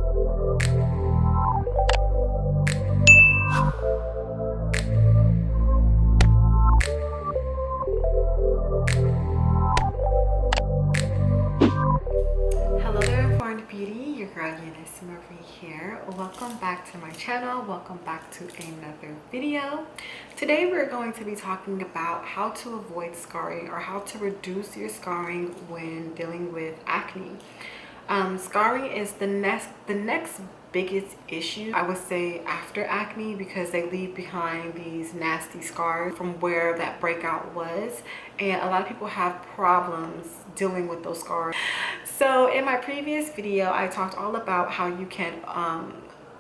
Hello there, foreign beauty. Your girl EuniyceMari here. Welcome back to my channel. Welcome back to another video. Today we're going to be talking about how to avoid scarring or how to reduce your scarring when dealing with acne. Scarring is the next biggest issue, I would say, after acne, because they leave behind these nasty scars from where that breakout was, and a lot of people have problems dealing with those scars. So in my previous video I talked all about how you can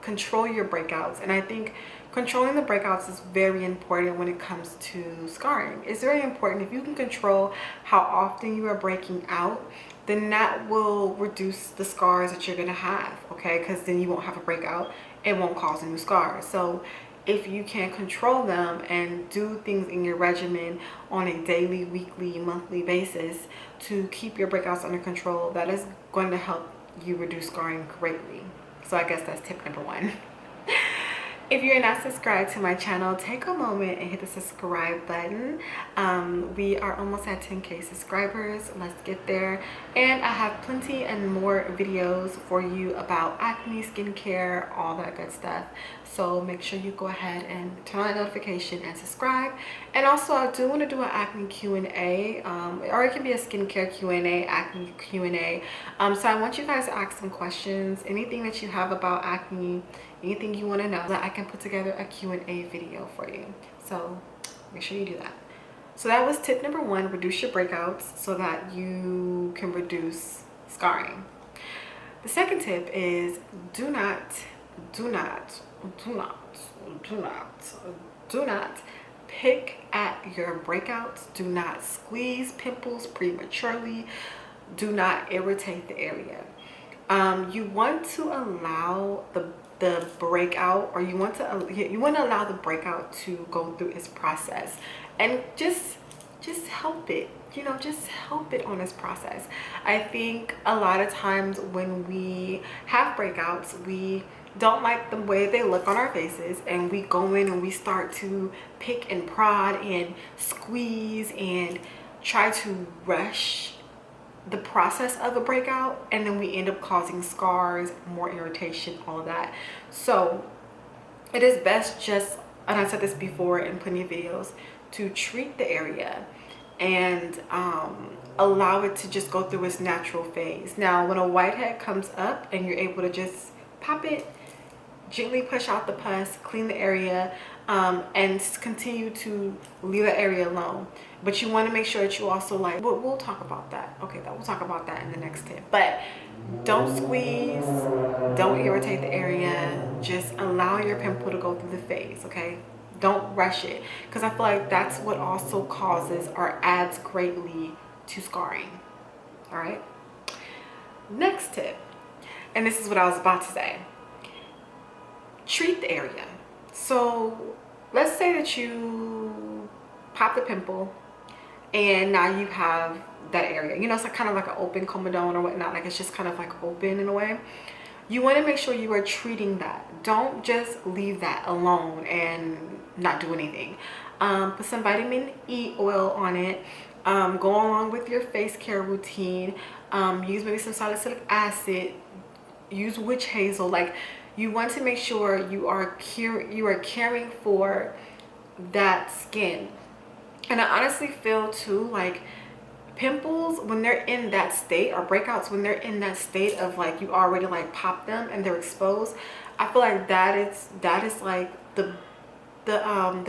control your breakouts, and I think controlling the breakouts is very important when it comes to scarring. It's very important. If you can control how often you are breaking out, then that will reduce the scars that you're gonna have, okay? Because then you won't have a breakout. It won't cause a new scar. So if you can control them and do things in your regimen on a daily, weekly, monthly basis to keep your breakouts under control, that is going to help you reduce scarring greatly. So I guess that's tip number one. If you're not subscribed to my channel, take a moment and hit the subscribe button. We are almost at 10K subscribers. Let's get there. And I have plenty and more videos for you about acne, skincare, all that good stuff. So make sure you go ahead and turn on that notification and subscribe. And also, I do want to do an acne Q&A, or it can be a skincare Q&A, acne Q&A. So I want you guys to ask some questions, anything that you have about acne, anything you want to know, that I can put together a Q&A video for you. So make sure you do that. So that was tip number one: reduce your breakouts so that you can reduce scarring. The second tip is do not pick at your breakouts. Do not squeeze pimples prematurely. Do not irritate the area. You want to allow the breakout, or you want to allow the breakout to go through its process, and just help it, just help it on its process. I think a lot of times when we have breakouts, we don't like the way they look on our faces, and we go in and we start to pick and prod and squeeze and try to rush the process of a breakout, and then we end up causing scars, more irritation, all of that. So it is best, just, and I said this before in plenty of videos, to treat the area and allow it to just go through its natural phase. Now when a whitehead comes up and you're able to just pop it, gently push out the pus, clean the area, and continue to leave the area alone. But you want to make sure that you also, like, we'll talk about that. Okay, we'll talk about that in the next tip. But don't squeeze, don't irritate the area. Just allow your pimple to go through the phase, okay? Don't rush it, because I feel like that's what also causes or adds greatly to scarring. All right. Next tip, and this is what I was about to say. Treat the area. So let's say that you pop the pimple and now you have that area, it's like kind of like an open comedone or whatnot, like it's just kind of like open in a way. You want to make sure you are treating that. Don't just leave that alone and not do anything. Put some vitamin E oil on it. Go along with your face care routine. Use maybe some salicylic acid. Use witch hazel. Like, you want to make sure you are caring for that skin. And I honestly feel too, like, pimples, when they're in that state, or breakouts when they're in that state of, like, you already like popped them and they're exposed, I feel like that is like the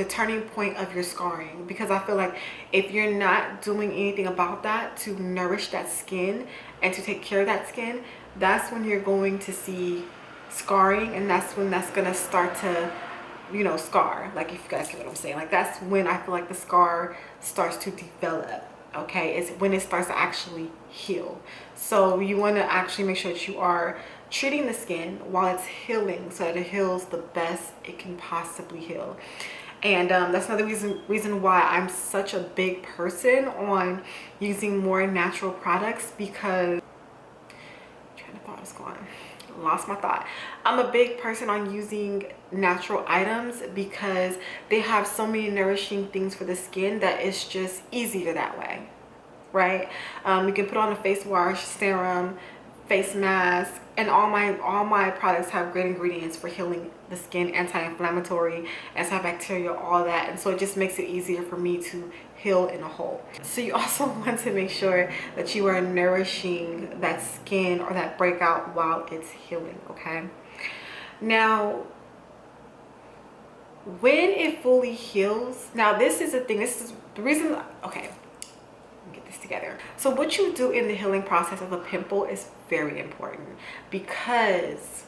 turning point of your scarring. Because I feel like if you're not doing anything about that to nourish that skin and to take care of that skin, that's when you're going to see scarring, and that's when that's gonna start to, scar. Like, if you guys get what I'm saying, like, that's when I feel like the scar starts to develop. Okay, it's when it starts to actually heal. So you want to actually make sure that you are treating the skin while it's healing, so that it heals the best it can possibly heal. And that's another reason why I'm such a big person on using more natural products, because lost my thought. I'm a big person on using natural items because they have so many nourishing things for the skin that it's just easier that way, right? You can put on a face wash, serum, face mask, and all my products have great ingredients for healing the skin, anti-inflammatory, antibacterial, all that. And so it just makes it easier for me to heal in a whole. So you also want to make sure that you are nourishing that skin or that breakout while it's healing, okay? Now, when it fully heals, now this is the thing, this is the reason, okay, get this together. So what you do in the healing process of a pimple is very important, because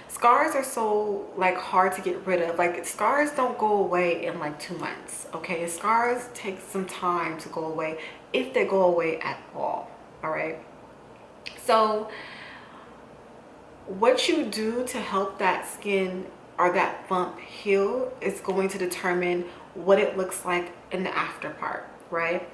scars are so like hard to get rid of. Like, scars don't go away in like 2 months, okay? Scars take some time to go away, if they go away at all right? So what you do to help that skin or that bump heal is going to determine what it looks like in the after part, right?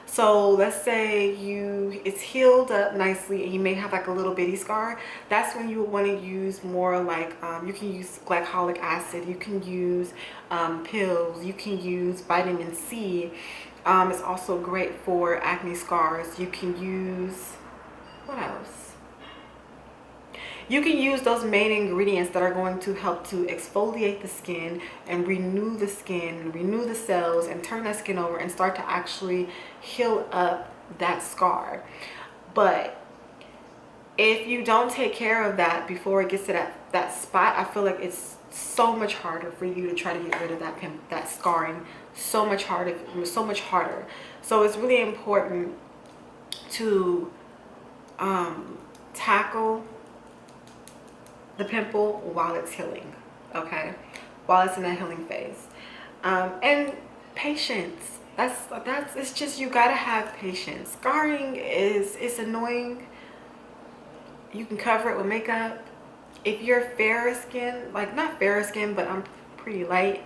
So let's say it's healed up nicely and you may have like a little bitty scar. That's when you want to use more like you can use glycolic acid, you can use pills, you can use vitamin C. It's also great for acne scars. You can use, what else? You can use those main ingredients that are going to help to exfoliate the skin and renew the skin, renew the cells, and turn that skin over and start to actually heal up that scar. But if you don't take care of that before it gets to that spot, I feel like it's so much harder for you to try to get rid of that scarring. So much harder. So it's really important to tackle the pimple while it's healing, okay? While it's in that healing phase. And patience. It's just, you gotta have patience. Scarring it's annoying. You can cover it with makeup. If you're fair skin, like not fair skin, but I'm pretty light.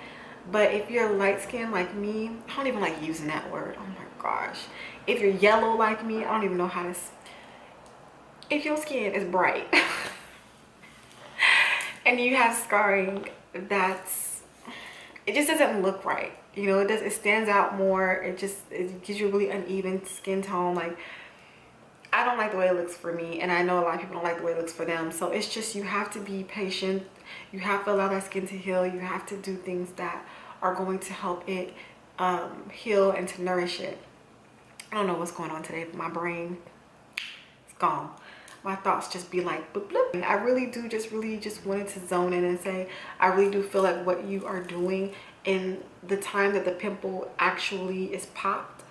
But if you're light skin like me, I don't even like using that word. Oh my gosh. If you're yellow like me, I don't even know how to. If your skin is bright and you have scarring, it just doesn't look right, you know. It stands out more. It gives you a really uneven skin tone. Like, I don't like the way it looks for me, and I know a lot of people don't like the way it looks for them. So it's just, you have to be patient. You have to allow that skin to heal. You have to do things that are going to help it heal and to nourish it. I don't know what's going on today, but my brain is gone. My thoughts just be like bloop, bloop. I really do really just wanted to zone in and say, I really do feel like what you are doing in the time that the pimple actually is popped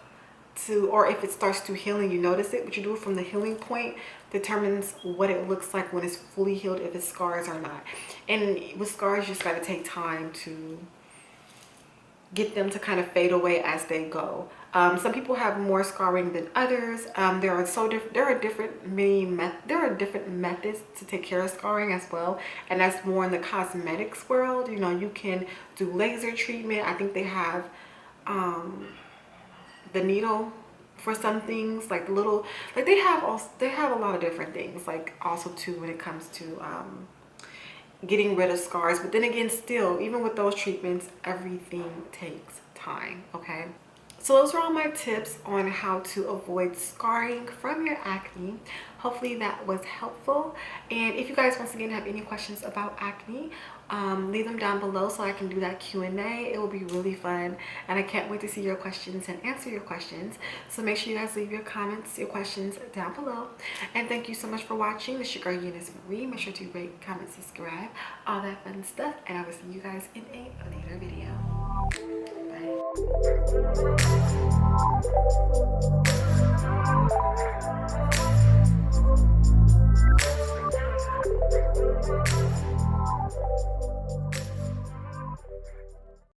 to, or if it starts to heal and you notice it, what you do from the healing point determines what it looks like when it's fully healed, if it's scars or not. And with scars, you just got to take time to get them to kind of fade away as they go. Some people have more scarring than others. There are different methods to take care of scarring as well, and that's more in the cosmetics world. You know, you can do laser treatment. I think they have the needle for some things, like little, like they have a lot of different things, like also too when it comes to getting rid of scars. But then again, still, even with those treatments, everything takes time, okay? So those are all my tips on how to avoid scarring from your acne. Hopefully that was helpful. And if you guys once again have any questions about acne, leave them down below so I can do that Q&A. It will be really fun, and I can't wait to see your questions and answer your questions. So make sure you guys leave your comments, your questions down below. And thank you so much for watching. This is your girl EuniyceMari. Make sure to rate, comment, subscribe, all that fun stuff, and I will see you guys in a later video. Bye.